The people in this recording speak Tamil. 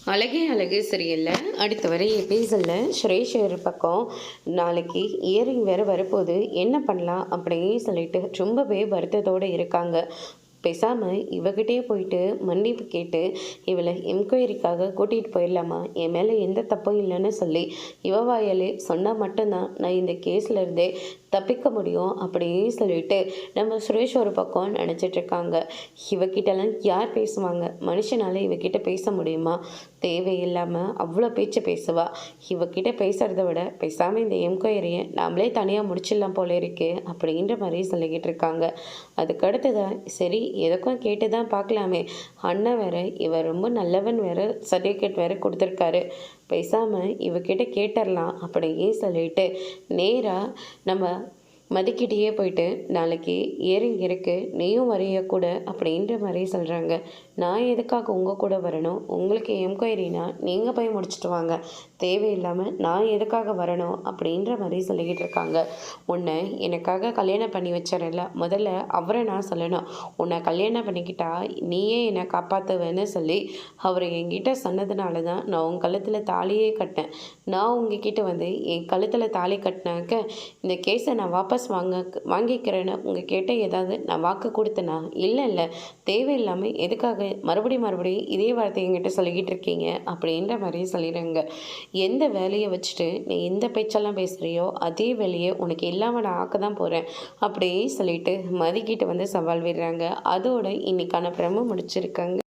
அழகே அழகு சரியில்லை. அடுத்த வரை எபிசோடில் சுரேஷ் ஒரு பக்கம் நாளைக்கு இயரிங் வேறு வரப்போகுது, என்ன பண்ணலாம் அப்படின்னு சொல்லிட்டு ரொம்பவே வருத்தத்தோடு இருக்காங்க. பேசாமல் இவகிட்டே போயிட்டு மன்னிப்பு கேட்டு இவளை என்கொயரிக்காக கூட்டிகிட்டு போயிடலாமா, என் மேலே எந்த தப்பும் இல்லைன்னு சொல்லி இவ வாயாலே சொன்னால் மட்டும்தான் நான் இந்த கேஸில் இருந்தே தப்பிக்க முடியும் அப்படின்னு சொல்லிட்டு நம்ம சுரேஷ் ஒரு பக்கம் நினச்சிட்ருக்காங்க. இவகிட்டலாம் யார் பேசுவாங்க? மனுஷனால இவகிட்ட பேச முடியுமா? தேவையில்லாமல் அவ்வளோ பேச்சு பேசுவா. இவகிட்ட பேசுகிறத விட பேசாமல் இந்த என்கொயரியை நாமளே தனியாக முடிச்சிடலாம் போல இருக்கு அப்படின்ற மாதிரி சொல்லிக்கிட்டு இருக்காங்க. அதுக்கடுத்து தான் சரி எதுக்கும் கேட்டு தான் பார்க்கலாமே, அண்ணன் வேற இவர் ரொம்ப நல்லவன் வேற சர்டிஃபிகேட் வேற கொடுத்துருக்காரு, பேசாமல் இவகிட்ட கேட்டுடலாம் அப்படின்னு சொல்லிட்டு நேராக நம்ம மதிக்கிட்டேயே போயிட்டு நாளைக்கு இயரிங் இருக்குது, நீயும் வரைய கூட அப்படின்ற மாதிரி சொல்கிறாங்க. நான் எதுக்காக உங்கள் கூட வரணும்? உங்களுக்கு என்கொயரினா நீங்கள் போய் முடிச்சுட்டு வாங்க, தேவையில்லாமல் நான் எதுக்காக வரணும் அப்படின்ற மாதிரி சொல்லிக்கிட்டு இருக்காங்க. உன்னை எனக்காக கல்யாணம் பண்ணி வச்சிடல, முதல்ல அவரை நான் சொல்லணும். உன்னை கல்யாணம் பண்ணிக்கிட்டா நீயே என்னை காப்பாற்றுவேன்னு சொல்லி அவர் என்கிட்ட சொன்னதுனால தான் நான் உன் கழுத்தில் தாலியே கட்டினேன். நான் உங்ககிட்ட வந்து என் கழுத்தில் தாலி கட்டினாக்க இந்த கேஸை நான் வாங்கிக்கிறேன்னு உங்கள் கேட்ட ஏதாவது நான் வாக்கு கொடுத்தேனா? இல்லை, தேவையில்லாமல் எதுக்காக மறுபடியும் இதே வார்த்தை என்கிட்ட சொல்லிக்கிட்டு இருக்கீங்க அப்படின்ற மாதிரி சொல்லிடுங்க. எந்த வேலையை வச்சுட்டு நீ எந்த பேச்செல்லாம் பேசுகிறியோ அதே வேலையை உனக்கு இல்லாமல் நான் ஆக்க தான் போகிறேன் அப்படியே சொல்லிட்டு மதிக்கிட்டு வந்து சவால் விடுறாங்க. அதோட இன்னைக்கான பிரம முடிச்சிருக்காங்க.